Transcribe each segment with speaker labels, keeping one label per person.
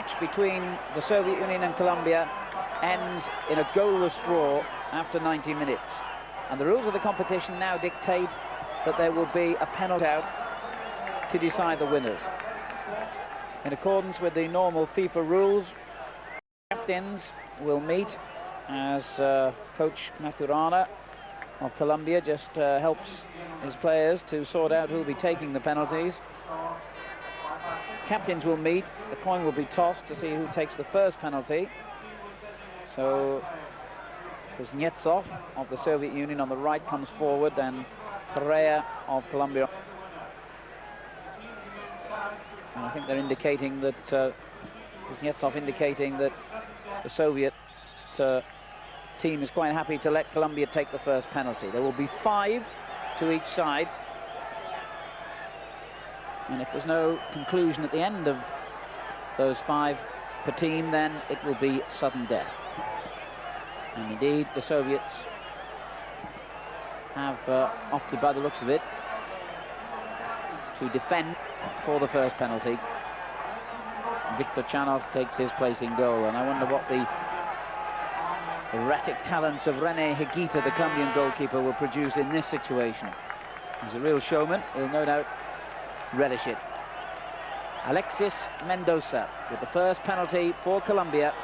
Speaker 1: match between the Soviet Union and Colombia ends in a goalless draw after 90 minutes. And the rules of the competition now dictate that there will be a penalty out to decide the winners. In accordance with the normal FIFA rules, captains will meet as Coach Maturana of Colombia just helps his players to sort out who will be taking the penalties. Captains will meet, the coin will be tossed to see who takes the first penalty. So Kuznetsov of the Soviet Union on the right comes forward, and Perea of Colombia. And I think they're indicating that, Kuznetsov indicating that the Soviet team is quite happy to let Colombia take the first penalty. There will be 5 to each side. And if there's no conclusion at the end of those 5 per team, then it will be sudden death. And indeed, the Soviets have opted, by the looks of it, to defend for the first penalty. Viktor Chanov takes his place in goal, and I wonder what the erratic talents of René Higuita, the Colombian goalkeeper, will produce in this situation. He's a real showman. He'll no doubt relish it. Alexis Mendoza with the first penalty for Colombia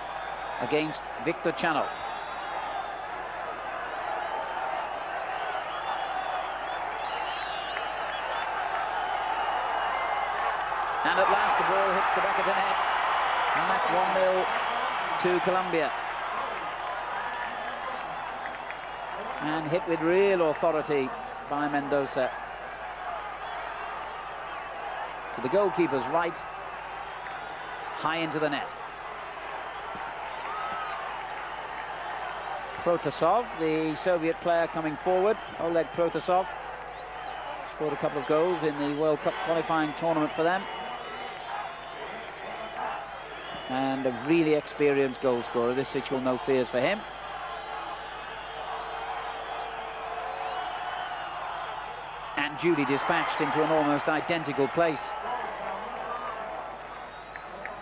Speaker 1: against Viktor Chanov. And at last the ball hits the back of the net, and that's 1-0 to Colombia. And hit with real authority by Mendoza. To the goalkeeper's right, high into the net. Protasov, the Soviet player coming forward, Oleg Protasov, scored a couple of goals in the World Cup qualifying tournament for them. And a really experienced goal scorer. This situation, no fears for him. And duly dispatched into an almost identical place.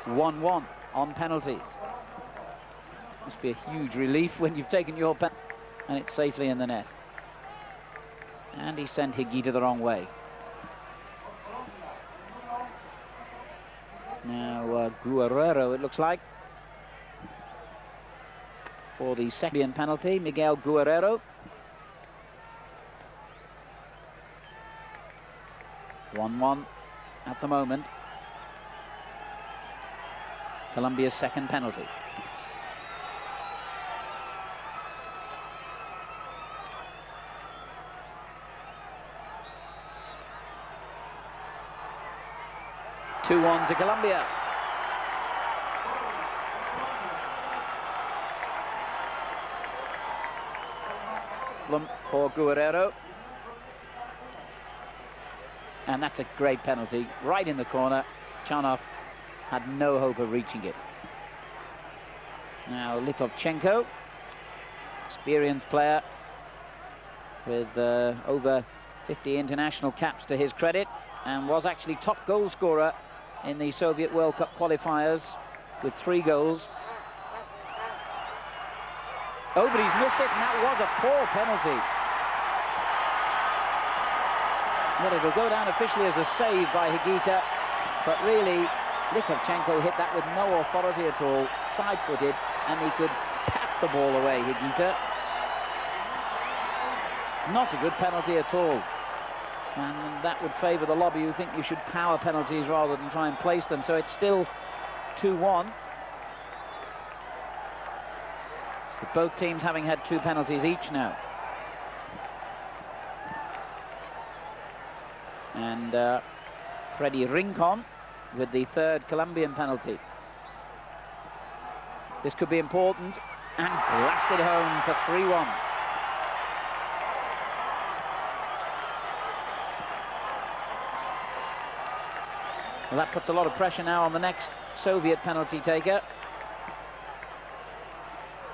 Speaker 1: 1-1 on penalties. Must be a huge relief when you've taken your pen and it's safely in the net. And he sent Higuita the wrong way. Now Guerrero, it looks like, for the second penalty. Miguel Guerrero. 1-1 at the moment. Colombia's second penalty. (2-1) to Colombia. For Guerrero. And that's a great penalty, right in the corner. Chanov had no hope of reaching it. Now Litovchenko, experienced player with over 50 international caps to his credit, and was actually top goal scorer in the Soviet World Cup qualifiers with 3 goals. Oh, but he's missed it, and that was a poor penalty. Well, it'll go down officially as a save by Higuita, but really, Litovchenko hit that with no authority at all, side-footed, and he could pat the ball away, Higuita. Not a good penalty at all. And that would favour the lobby who think you should power penalties rather than try and place them. So it's still 2-1. With both teams having had 2 penalties each now. And Freddy Rincon with the 3rd Colombian penalty. This could be important, and blasted home for 3-1. Well, that puts a lot of pressure now on the next Soviet penalty taker.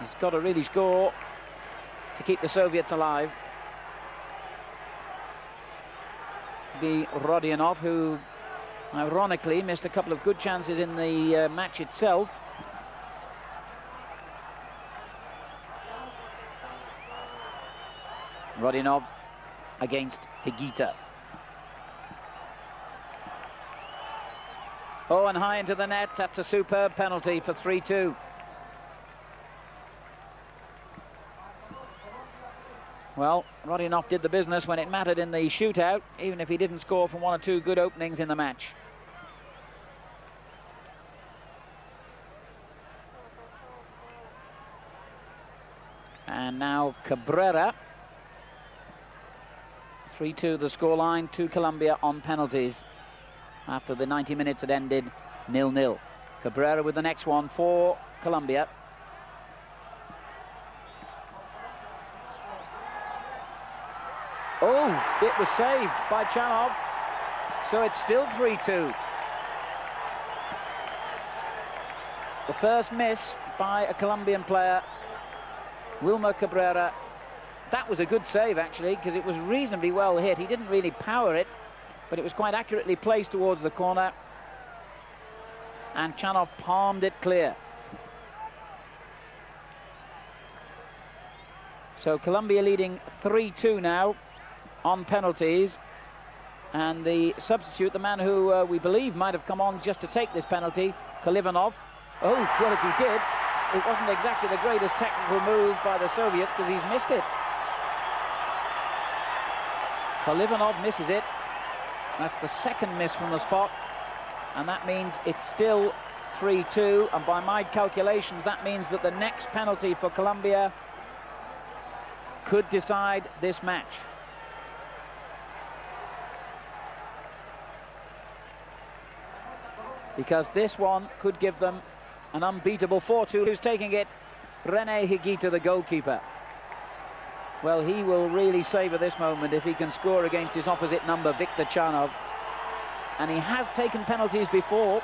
Speaker 1: He's got to really score to keep the Soviets alive. Be Rodionov, who Ironically, missed a couple of good chances in the match itself. Rodionov against Higuita. Oh, and high into the net. That's a superb penalty for 3-2. Well, Rodionov did the business when it mattered in the shootout, even if he didn't score from one or two good openings in the match. And now Cabrera. 3-2 the scoreline to Colombia on penalties. After the 90 minutes had ended 0-0. Cabrera with the next one for Colombia. Oh, it was saved by Chanov. So it's still 3-2. The first miss by a Colombian player, Wilmer Cabrera. That was a good save, actually, because it was reasonably well hit. He didn't really power it, but it was quite accurately placed towards the corner. And Chanov palmed it clear. So Colombia leading 3-2 now on penalties. And the substitute, the man who we believe might have come on just to take this penalty, Kalivanov. Oh, well, if he did, it wasn't exactly the greatest technical move by the Soviets, because he's missed it. Kalivanov misses it. That's the second miss from the spot, and that means it's still 3-2, and by my calculations that means that the next penalty for Colombia could decide this match. Because this one could give them an unbeatable 4-2. Who's taking it? René Higuita, the goalkeeper. Well, he will really savour this moment if he can score against his opposite number, Viktor Chanov. And he has taken penalties before.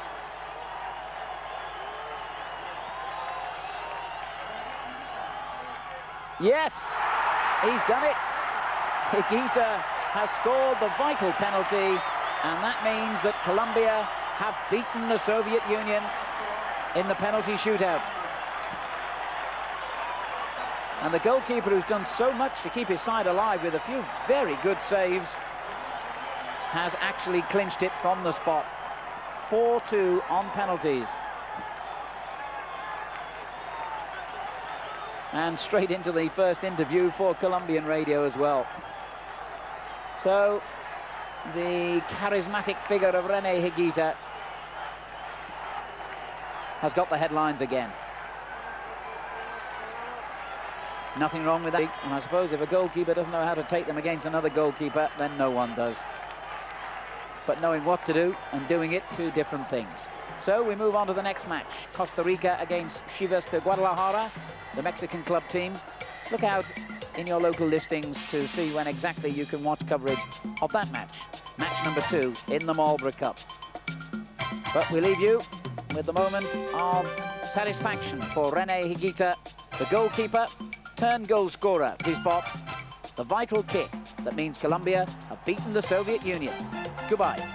Speaker 1: Yes, he's done it. Higuita has scored the vital penalty, and that means that Colombia have beaten the Soviet Union in the penalty shootout. And the goalkeeper, who's done so much to keep his side alive with a few very good saves, has actually clinched it from the spot. 4-2 on penalties. And straight into the first interview for Colombian radio as well. So, the charismatic figure of René Higuita has got the headlines again. Nothing wrong with that. And I suppose if a goalkeeper doesn't know how to take them against another goalkeeper, then no one does. But knowing what to do and doing it, two different things. So we move on to the next match. Costa Rica against Chivas de Guadalajara, the Mexican club team. Look out in your local listings to see when exactly you can watch coverage of that match. Match number 2 in the Marlborough Cup. But we leave you with the moment of satisfaction for René Higuita, the goalkeeper turned goal scorer. His spot, the vital kick that means Colombia have beaten the Soviet Union. Goodbye.